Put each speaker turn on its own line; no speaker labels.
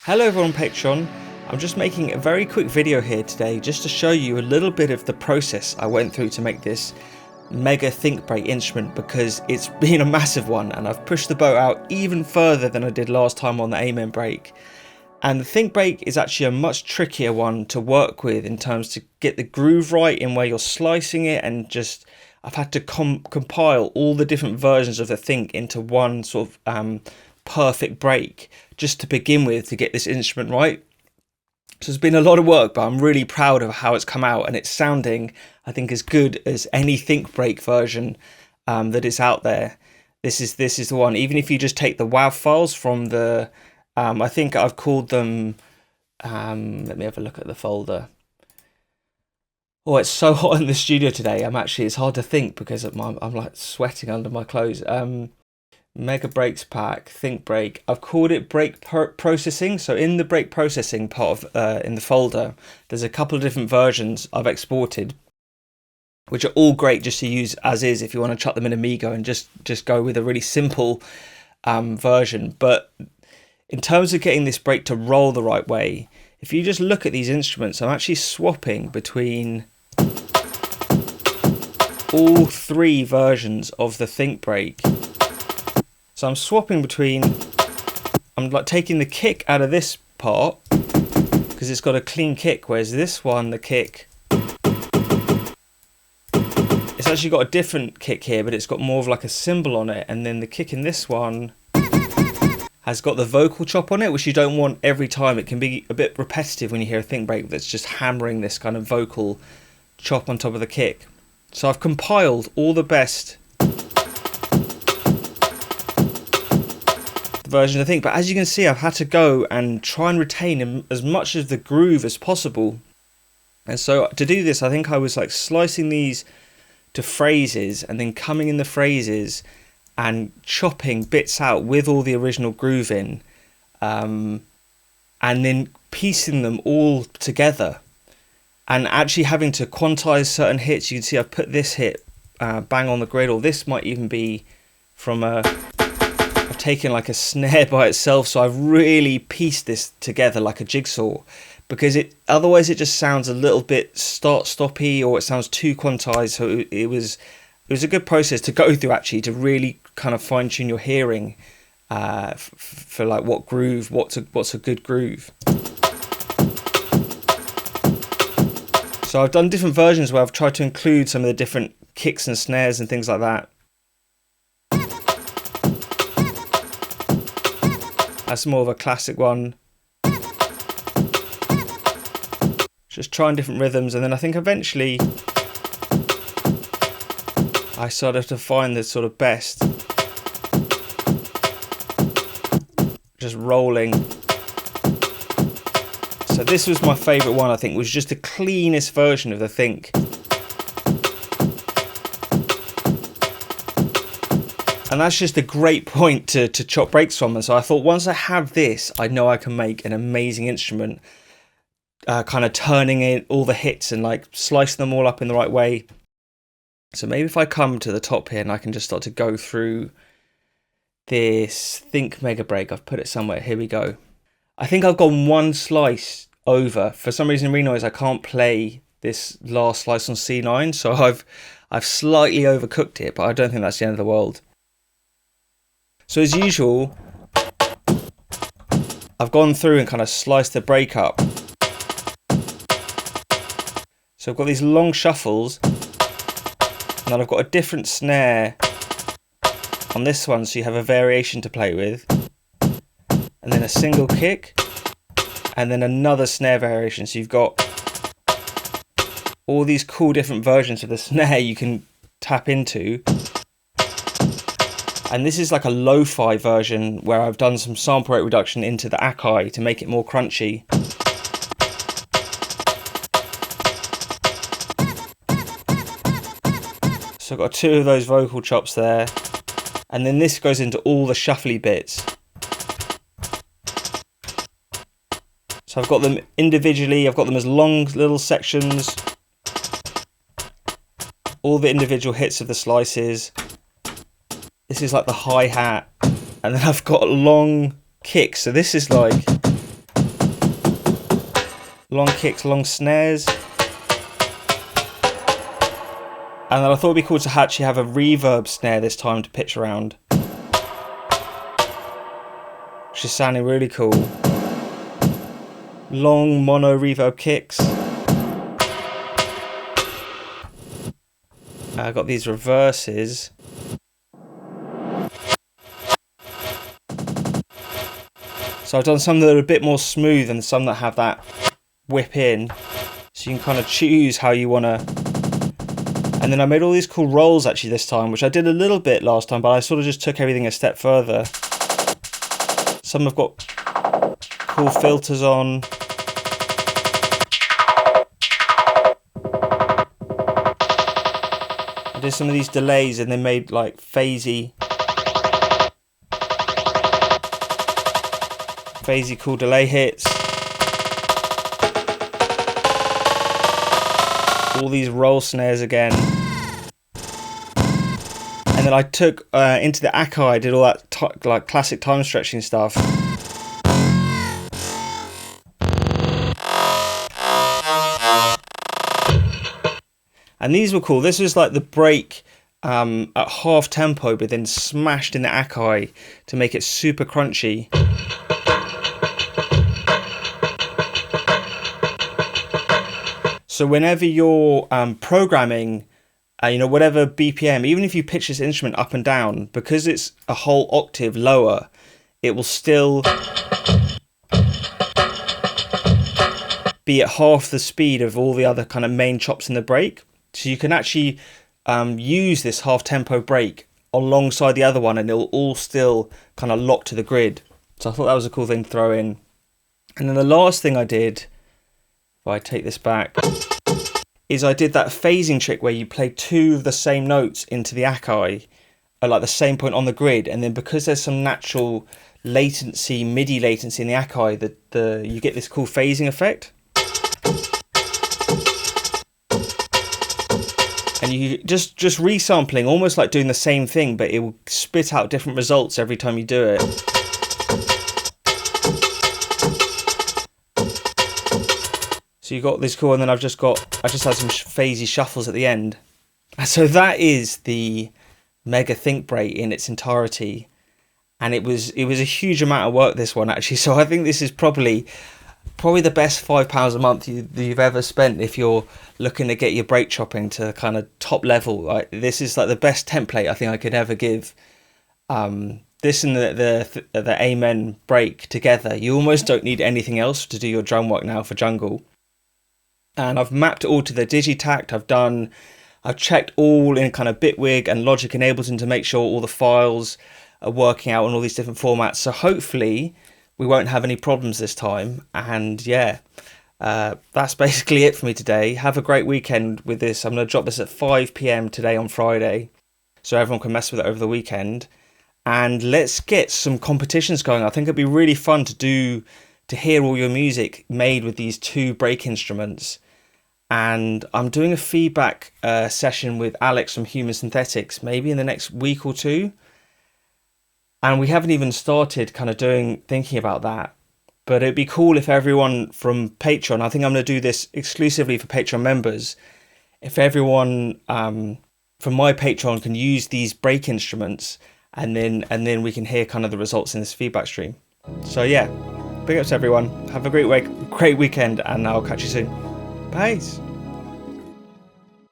Hello everyone on Patreon. I'm just making a very quick video here today just to show you a little bit of the process I went through to make this mega ThinkBreak instrument, because it's been a massive one and I've pushed the boat out even further than I did last time on the Amen break. And the ThinkBreak is actually a much trickier one to work with in terms to get the groove right in where you're slicing it, and just I've had to compile all the different versions of the Think into one sort of perfect break just to begin with to get this instrument right. So it's been a lot of work, but I'm really proud of how it's come out, and it's sounding, I think, as good as any ThinkBreak version that is out there. This is the one. Even if you just take the WAV files from the I think I've called them let me have a look at the folder. Oh, it's so hot in the studio today. It's hard to think because I'm like sweating under my clothes. Mega Breaks pack, ThinkBreak. I've called it break processing. So in the break processing part of in the folder, there's a couple of different versions I've exported, which are all great just to use as is if you want to chuck them in Amigo and just go with a really simple version. But in terms of getting this break to roll the right way, if you just look at these instruments, I'm actually swapping between all three versions of the ThinkBreak. So I'm swapping between, I'm like taking the kick out of this part because it's got a clean kick, whereas this one, the kick, it's actually got a different kick here, but it's got more of like a cymbal on it. And then the kick in this one has got the vocal chop on it, which you don't want every time. It can be a bit repetitive when you hear a ThinkBreak that's just hammering this kind of vocal chop on top of the kick. So I've compiled all the best version, I think, but as you can see, I've had to go and try and retain as much of the groove as possible. And so to do this, I think I was like slicing these to phrases and then coming in the phrases and chopping bits out with all the original groove in, and then piecing them all together and actually having to quantize certain hits. You can see I've put this hit bang on the griddle. This might even be from I've taken like a snare by itself, so I've really pieced this together like a jigsaw, because otherwise it just sounds a little bit start-stoppy, or it sounds too quantized. So it was a good process to go through, actually, to really kind of fine-tune your hearing for like what groove, what's a good groove. So I've done different versions where I've tried to include some of the different kicks and snares and things like that. That's more of a classic one. Just trying different rhythms, and then I think eventually I started to find the sort of best. Just rolling. So this was my favourite one, I think, was just the cleanest version of the Think. And that's just a great point to chop breaks from. And so I thought, once I have this, I know I can make an amazing instrument, kind of turning in all the hits and like slicing them all up in the right way. So maybe if I come to the top here and I can just start to go through this Think Mega Break. I've put it somewhere. Here we go. I think I've gone one slice over. For some reason, Renoise, I can't play this last slice on C9. So I've slightly overcooked it, but I don't think that's the end of the world. So as usual, I've gone through and kind of sliced the break up. So I've got these long shuffles, and then I've got a different snare on this one, so you have a variation to play with, and then a single kick, and then another snare variation. So you've got all these cool different versions of the snare you can tap into. And this is like a lo-fi version where I've done some sample rate reduction into the Akai to make it more crunchy. So I've got two of those vocal chops there. And then this goes into all the shuffly bits. So I've got them individually, I've got them as long little sections. All the individual hits of the slices. This is like the hi-hat, and then I've got long kicks. So this is like long kicks, long snares. And then I thought it'd be cool to actually have a reverb snare this time to pitch around, which is sounding really cool. Long mono reverb kicks. I got these reverses. So I've done some that are a bit more smooth and some that have that whip in. So you can kind of choose how you want to. And then I made all these cool rolls actually this time, which I did a little bit last time, but I sort of just took everything a step further. Some have got cool filters on. I did some of these delays and they made like phasey cool delay hits. All these roll snares again. And then I took into the Akai, I did all that like classic time stretching stuff. And these were cool. This was like the break at half tempo, but then smashed in the Akai to make it super crunchy. So whenever you're programming, whatever BPM, even if you pitch this instrument up and down, because it's a whole octave lower, it will still be at half the speed of all the other kind of main chops in the break. So you can actually use this half tempo break alongside the other one and it'll all still kind of lock to the grid. So I thought that was a cool thing to throw in. And then the last thing I did, if I take this back, is I did that phasing trick where you play two of the same notes into the Akai at like the same point on the grid, and then because there's some natural latency, MIDI latency in the Akai, you get this cool phasing effect. And you just resampling, almost like doing the same thing, but it will spit out different results every time you do it. So you got this cool, and then I just had some phasey shuffles at the end. So that is the Mega ThinkBreak in its entirety, and it was a huge amount of work, this one actually. So I think this is probably the best £5 a month you've ever spent if you're looking to get your break chopping to kind of top level. Like, this is like the best template I think I could ever give. This and the Amen break together, you almost don't need anything else to do your drum work now for jungle. And I've mapped it all to the Digitakt. I've checked all in kind of Bitwig and Logic and Ableton to make sure all the files are working out on all these different formats. So hopefully we won't have any problems this time. And yeah, that's basically it for me today. Have a great weekend with this. I'm going to drop this at 5 PM today on Friday, so everyone can mess with it over the weekend. And let's get some competitions going. I think it'd be really fun to hear all your music made with these two break instruments. And I'm doing a feedback session with Alex from Human Synthetics, maybe in the next week or two. And we haven't even started kind of thinking about that. But it'd be cool if everyone from Patreon, I think I'm going to do this exclusively for Patreon members, if everyone from my Patreon can use these break instruments, and then we can hear kind of the results in this feedback stream. So yeah, big ups everyone. Have a great weekend, and I'll catch you soon. Peace.